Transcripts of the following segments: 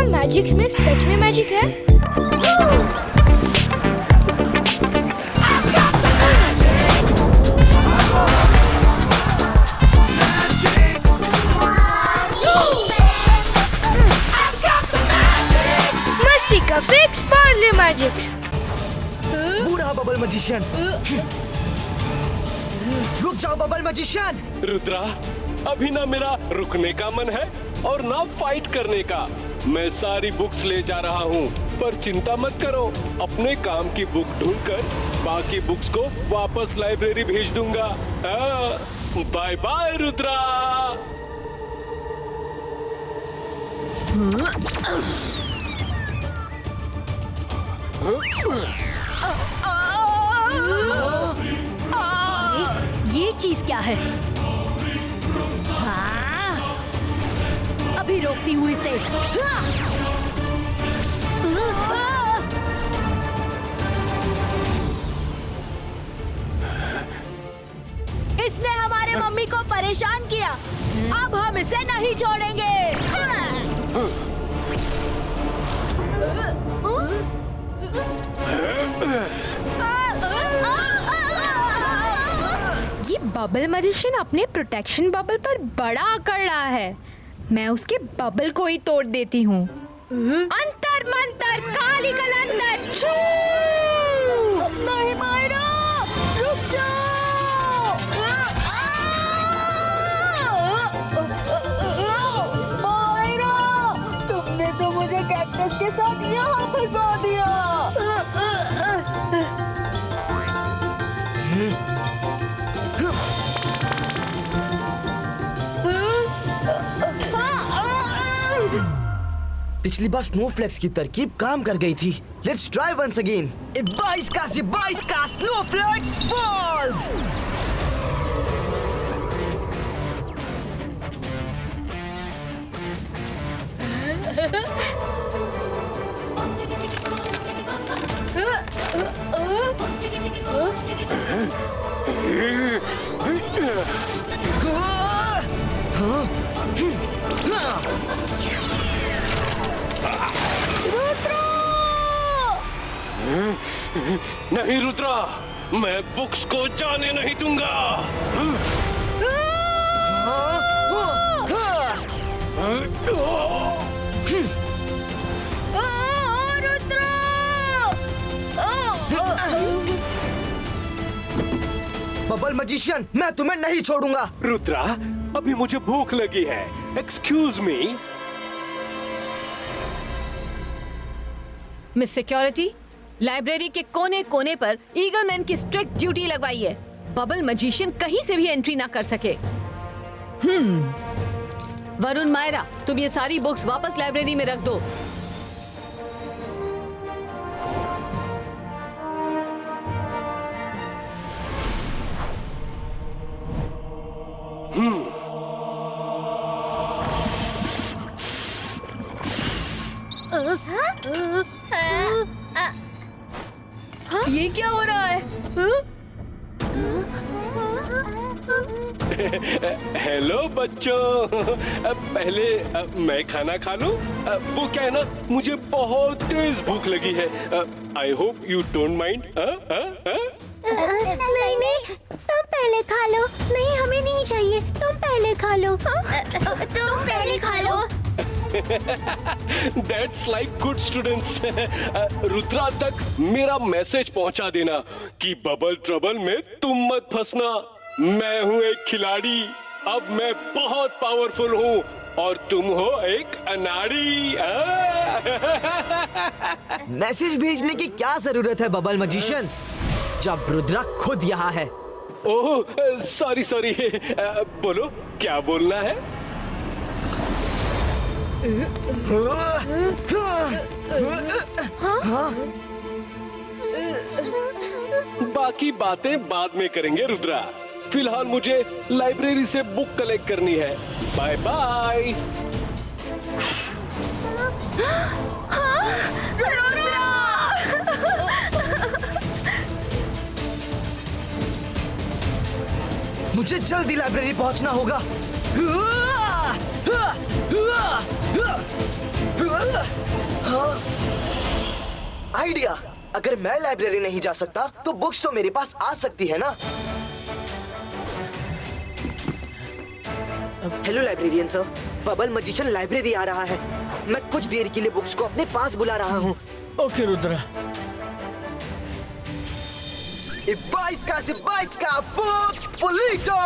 क्या मैजिक्स में सच में मैजिक है? मस्ती का फिक्स पार्ले मैजिक्स। बूढ़ा बबल मैजिशियन। रुक जाओ बबल मैजिशियन। रुद्रा, अभी ना मेरा रुकने का मन है और ना फाइट करने का। मैं सारी बुक्स ले जा रहा हूँ, पर चिंता मत करो, अपने काम की बुक ढूंढकर बाकी बुक्स को वापस लाइब्रेरी भेज दूंगा। Bye bye Rudra. ये चीज क्या है? हाँ, अभी रोकती हूँ इसे। इसने हमारे मम्मी को परेशान किया, अब हम इसे नहीं छोड़ेंगे। ये बबल मैजिशियन अपने प्रोटेक्शन बबल पर बड़ा अकड़ रहा है। मैं उसके बबल को ही तोड़ देती हूँ। अंतर मंतर काली कलंदर छू। नहीं मायरा, रुक जाओ। मायरा, तुमने तो मुझे कैक्टस के साथ यहाँ फंसा दिया। पिछली बार स्नोफ्लेक्स की तरकीब काम कर गई थी। Let's try once again. 22 का स्नोफ्लेक्स फॉल्स। नहीं रुद्रा, मैं बुक्स को जाने नहीं दूंगा। बबल मैजिशियन, मैं तुम्हें नहीं छोड़ूंगा। रुद्रा, अभी मुझे भूख लगी है। Excuse me. Miss security, library के कोने कोने पर ईगलमैन की स्ट्रिक्ट ड्यूटी लगवाई है। बबल मैजिशियन कहीं से भी एंट्री ना कर सके। वरुण, मायरा, तुम ये सारी बुक्स वापस लाइब्रेरी में रख दो। ये क्या हो रहा है? हेलो बच्चों, पहले मैं खाना खा लूं। वो क्या है ना, मुझे बहुत तेज भूख लगी है। I hope you don't mind. नहीं, तुम पहले खा लो। नहीं, हमें नहीं चाहिए, तुम पहले खा लो। तुम पहले खा लो। That's like good students. Rudra तक मेरा मैसेज पहुंचा देना कि बबल ट्रबल में तुम मत फंसना। मैं हूँ एक खिलाड़ी, अब मैं बहुत पावरफुल हूँ और तुम हो एक अनाड़ी। मैसेज भेजने की क्या जरूरत है बबल मैजिशियन, जब रुद्रा खुद यहाँ है। ओह सॉरी सॉरी, बोलो क्या बोलना है। बाकी बातें बाद में करेंगे रुद्रा। फिलहाल मुझे लाइब्रेरी से बुक कलेक्ट करनी है। Bye bye. मुझे जल्दी लाइब्रेरी पहुंचना होगा। आइडिया। अगर मैं लाइब्रेरी नहीं जा सकता तो बुक्स तो मेरे पास आ सकती है ना। Hello librarian sir, bubble magician library आ रहा है। मैं कुछ देर के लिए बुक्स को अपने पास बुला रहा हूँ। ओके रुद्रा। 22 का बुक्स पुलिटो।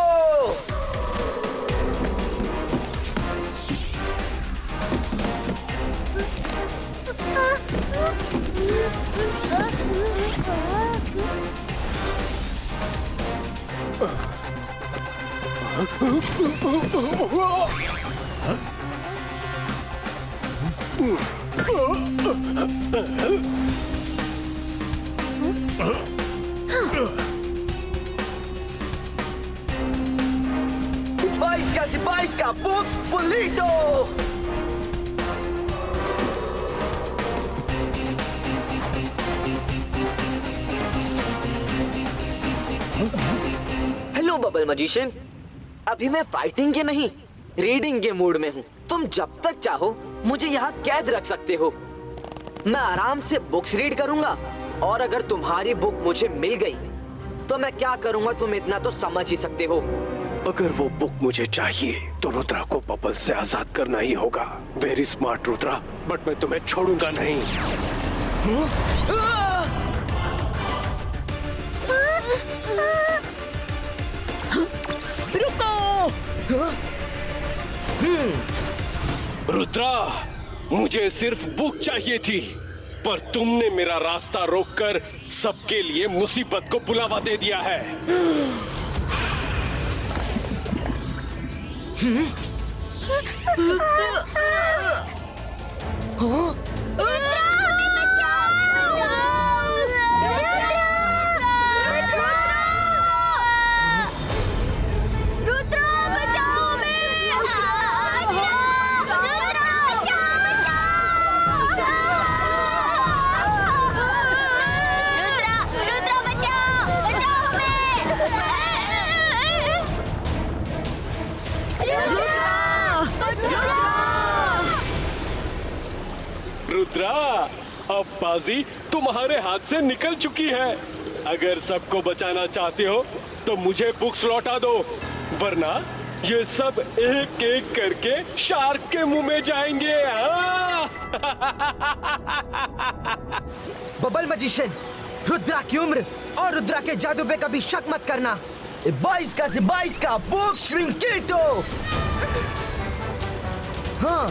बाईस का बुक्स पुलिटो। हेलो बबल मैजिशियन, अभी मैं फाइटिंग के नहीं रीडिंग के मूड में हूँ। तुम जब तक चाहो मुझे यहाँ कैद रख सकते हो। मैं आराम से बुक्स रीड करूंगा और अगर तुम्हारी बुक मुझे मिल गई तो मैं क्या करूंगा तुम इतना तो समझ ही सकते हो। अगर वो बुक मुझे चाहिए तो रुद्रा को बबल से आजाद करना ही होगा। वेरी स्मार्ट रुद्रा, बट मैं तुम्हें छोड़ूंगा नहीं। रुद्रा, मुझे सिर्फ बुक चाहिए थी, पर तुमने मेरा रास्ता रोककर सबके लिए मुसीबत को बुलावा दे दिया है। रुद्रा, अब बाजी तुम्हारे हाथ से निकल चुकी है। अगर सबको बचाना चाहते हो तो मुझे बुक्स लौटा दो, वरना ये सब एक एक करके शार्क के मुंह में जाएंगे। बबल मैजिशियन, रुद्रा की उम्र और रुद्रा के जादू पे कभी शक मत करना। 22 का बुक श्रिंकेटो। हाँ,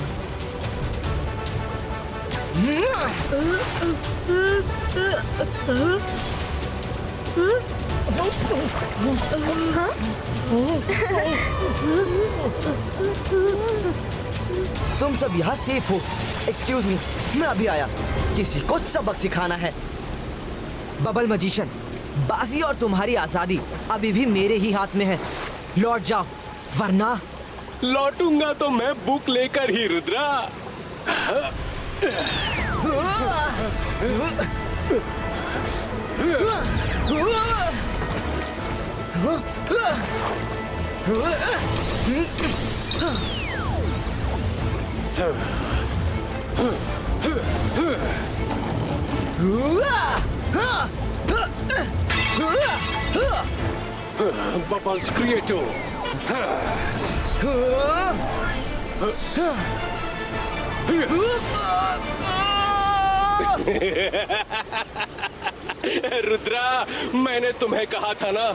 तुम सब यहाँ सेफ हो। एक्सक्यूज मी, मैं अभी आया। किसी को सबक सिखाना है। बबल मैजिशियन, बाजी और तुम्हारी आजादी अभी भी मेरे ही हाथ में है। लौट जाओ, वरना लौटूंगा तो मैं बुक लेकर ही रुद्रा। Bubbles Creator. रुद्रा, मैंने तुम्हें कहा था ना,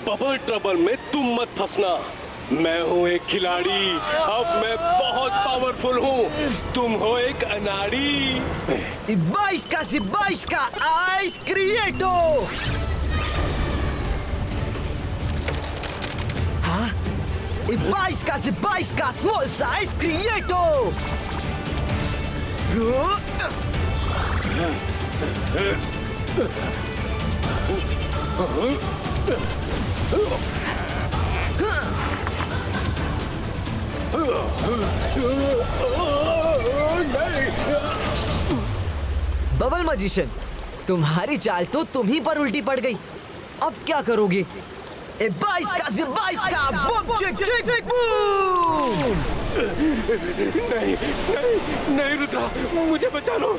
बबल ट्रबल में तुम मत फंसना। मैं हूँ एक खिलाड़ी, अब मैं बहुत पावरफुल हूँ। तुम हो एक अनाड़ी। 22 का आइस क्रिएटो। हाँ, 22 का स्मॉल साइज क्रिएटो। बबल मैजिशियन, तुम्हारी चाल तो तुम ही पर उल्टी पड़ गई। अब क्या करोगे? 22 का बुक चिक चिक बूम। नहीं नहीं नहीं रुद्रा, मुझे बचा लो,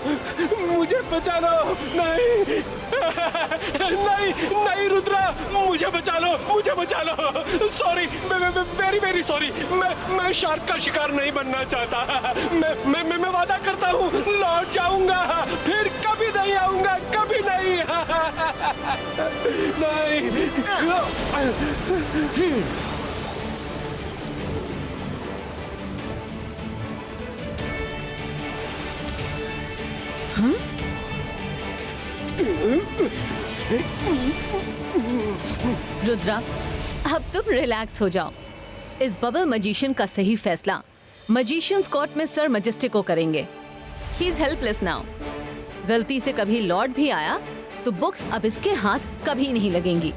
मुझे बचा लो। नहीं नहीं नहीं रुद्रा, मुझे बचा लो, मुझे बचा लो। Sorry, very very sorry. मैं शार्क का शिकार नहीं बनना चाहता। मैं वादा करता हूँ लौट जाऊंगा, फिर कभी नहीं आऊंगा, कभी नहीं। नहीं। रुद्रा, अब तुम रिलैक्स हो जाओ। इस बबल मजिशियन का सही फैसला मजिशियंस कोर्ट में सर मजेस्टिक को करेंगे। He is helpless now. गलती से कभी लॉर्ड भी आया तो बुक्स अब इसके हाथ कभी नहीं लगेंगी।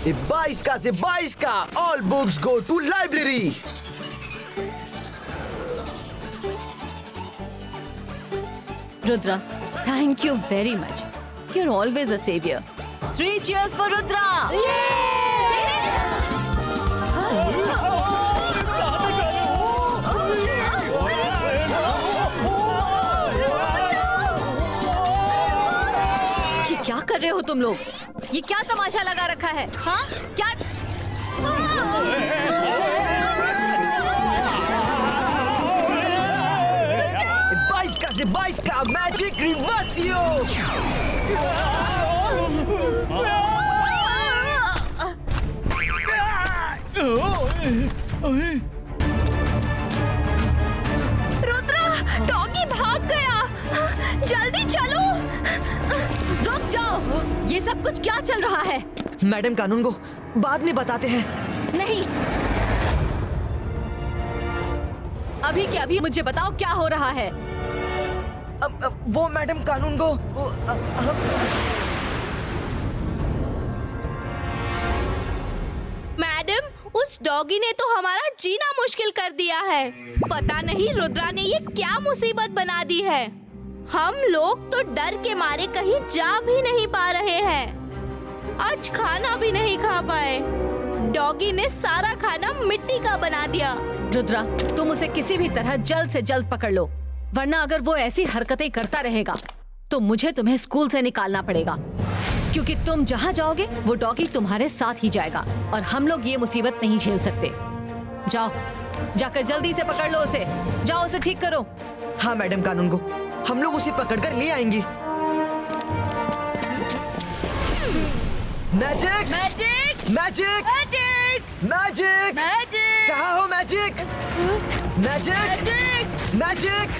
ये 22 का से 22 का, all books go to library. Rudra, thank you very much. You're always a savior. 3 cheers for Rudra! ये क्या कर रहे हो तुम लोग? ये क्या तमाशा लगा रखा है? हाँ? क्या? 22 का से 22 का मैजिक रिवर्सियो। रुद्रा, डॉगी भाग गया। जल्दी चलो। रुक जाओ! ये सब कुछ क्या चल रहा है? मैडम कानून को बाद में बताते हैं। नहीं, अभी के अभी मुझे बताओ क्या हो रहा है। अब वो मैडम कानून को मैडम, उस डॉगी ने तो हमारा जीना मुश्किल कर दिया है। पता नहीं रुद्रा ने ये क्या मुसीबत बना दी है। हम लोग तो डर के मारे कहीं जा भी नहीं पा रहे हैं। आज खाना भी नहीं खा पाए। डॉगी ने सारा खाना मिट्टी का बना दिया। रुद्रा, तुम उसे किसी भी तरह जल्द से जल्द पकड़ लो, वरना अगर वो ऐसी हरकतें करता रहेगा तो मुझे तुम्हें स्कूल से निकालना पड़ेगा। क्योंकि तुम जहाँ जाओगे वो डॉगी तुम्हारे साथ ही जाएगा और हम लोग ये मुसीबत नहीं झेल सकते। जाओ, जाकर जल्दी से पकड़ लो उसे। जाओ, उसे ठीक करो। हाँ मैडम कानून को, हम लोग उसे पकड़कर ले आएंगे। Magic magic! Magic magic! Magic magic! कहाँ हो magic? Magic magic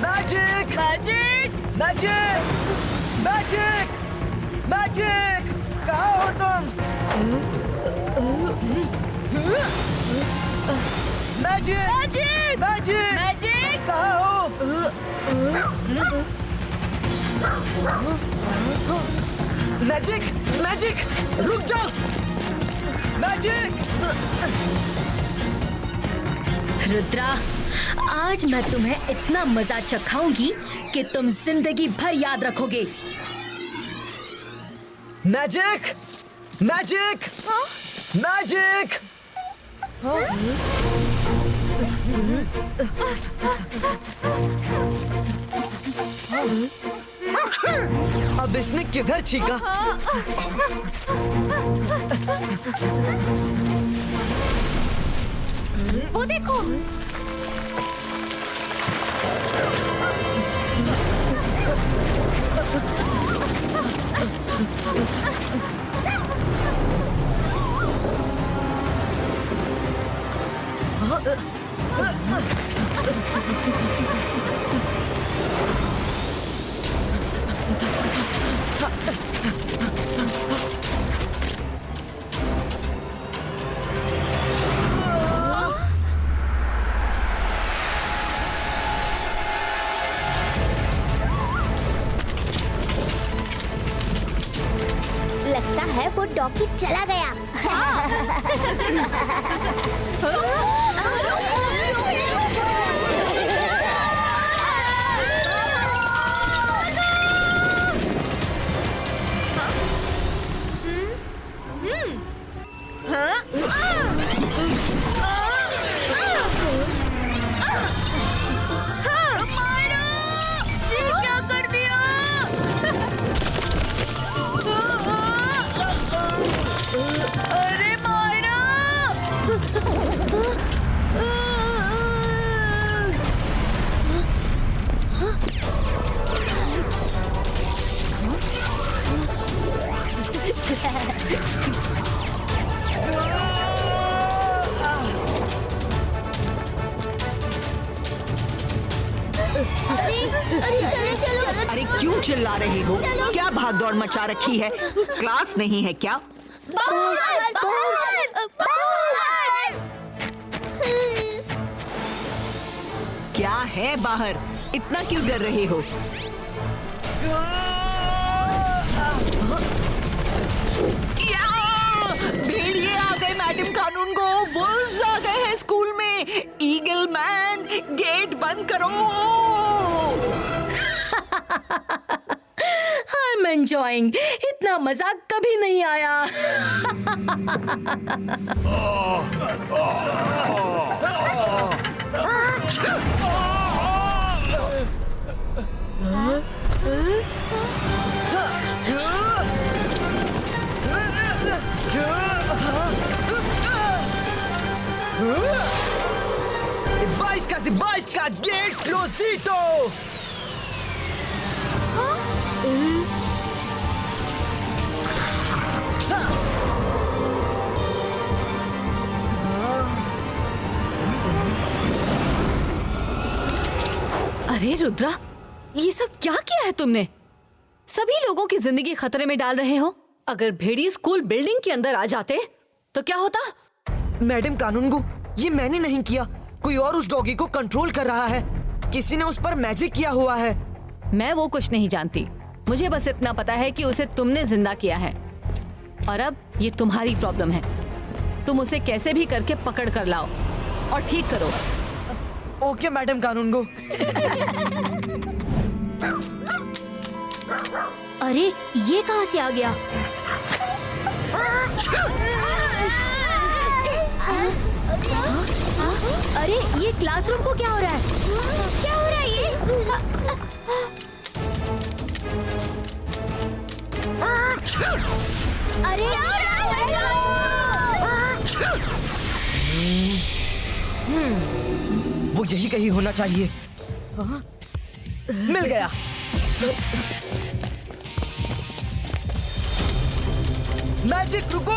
magic magic! Magic magic magic कहाँ हो तुम? Magic magic! Magic magic! कहाँ हो? मैजिक मैजिक रुक जाओ। मैजिक! रुद्रा, आज मैं तुम्हें इतना मजा चखाऊंगी कि तुम जिंदगी भर याद रखोगे। मैजिक मैजिक मैजिक अब इसने किधर छीका? वो देखो। लगता है वो डॉगी चला गया। अरे क्यों चिल्ला रही हो? क्या भागदौड़ मचा रखी है? क्लास नहीं है क्या? क्या है बाहर? इतना क्यों डर रहे हो? भेड़िए आ गए मैडम कानून को, वुल्व्स आ गए हैं स्कूल में। ईगल मैन, गेट बंद करो। I'm enjoying. इतना मजाक कभी नहीं आया। बाईस का गेट क्लोजिटो। अरे रुद्रा, ये सब क्या किया है तुमने? सभी लोगों की जिंदगी खतरे में डाल रहे हो। अगर भेड़िए स्कूल बिल्डिंग के अंदर आ जाते तो क्या होता? मैडम कानूनगो, ये मैंने नहीं किया, कोई और उस डॉगी को कंट्रोल कर रहा है। किसी ने उस पर मैजिक किया हुआ है। मैं वो कुछ नहीं जानती, मुझे बस इतना पता है कि उसे तुमने जिंदा किया है और अब ये तुम्हारी प्रॉब्लम है। तुम उसे कैसे भी करके पकड़ कर लाओ और ठीक करो। ओके मैडम कानूनगो। अरे ये कहाँ से आ गया? अरे ये क्लासरूम को क्या हो रहा है? क्या हो रहा है ये? अरे क्या हो रहा है? वो यही कहीं होना चाहिए। मिल गया। मैजिक रुको।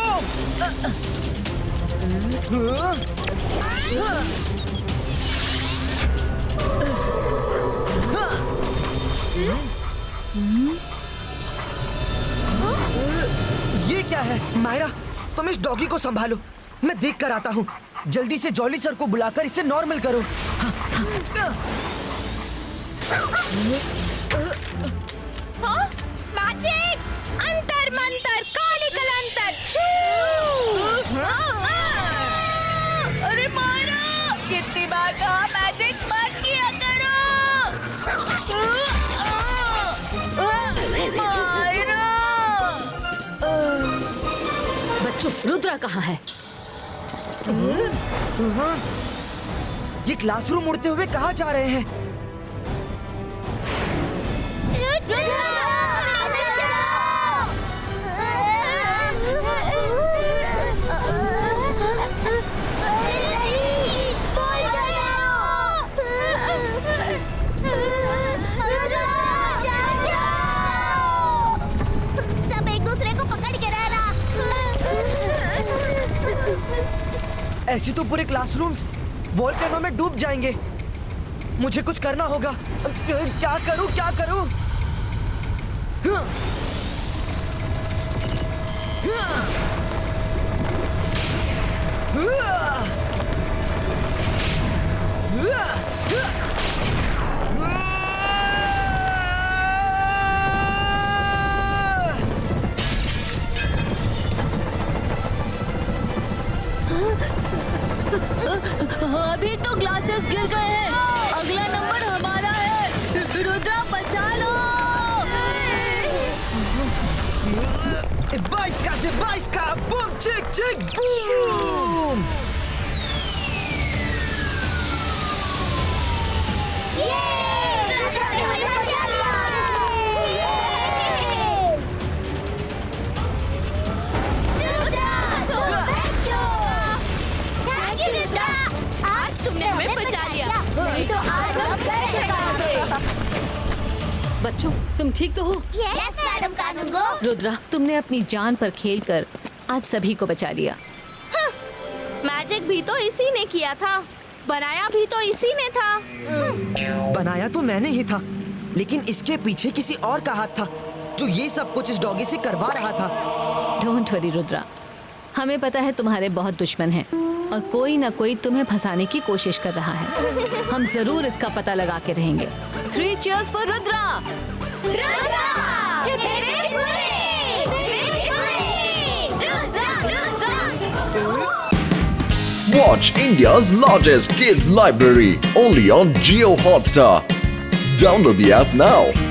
ये क्या है? मायरा, तुम इस डॉगी को संभालो, मैं देख कर आता हूँ। जल्दी से जॉली सर को बुलाकर इसे नॉर्मल करो। मैजिक! अंतर मंतर कालिकल अंतर अरे मारो! कितनी बार कहा मैजिक मत किया करो! बच्चों, रुद्रा कहाँ है? ये क्लासरूम उड़ते हुए कहाँ जा रहे हैं? सब एक दूसरे को पकड़ के रहना। ऐसे तो पूरे क्लासरूम्स वोल्केनो में डूब जाएंगे। मुझे कुछ करना होगा। क्या करूं? अभी तो ग्लासेस गिर गए हैं। अगला नंबर हमारा है। रुद्रा बचा लो। 22 का बूम चिक चिक बूम। बच्चों, तुम ठीक तो हो? यस मैडम कानून गो। रुद्रा, तुमने अपनी जान पर खेलकर आज सभी को बचा लिया। मैजिक भी तो इसी ने किया था, बनाया भी तो इसी ने था। बनाया तो मैंने ही था, लेकिन इसके पीछे किसी और का हाथ था जो ये सब कुछ इस डॉगी से करवा रहा था। डोंट वरी रुद्रा, हमें पता है तुम्हारे बहुत दुश्मन हैं और कोई ना कोई तुम्हें फंसाने की कोशिश कर रहा है। हम जरूर इसका पता लगा के रहेंगे। 3 cheers for रुद्रा। रुद्रा! तेरे बुरे! तेरे बुरे! Rudra! Rudra! Watch India's largest kids library only on Jio Hotstar. Download the app now.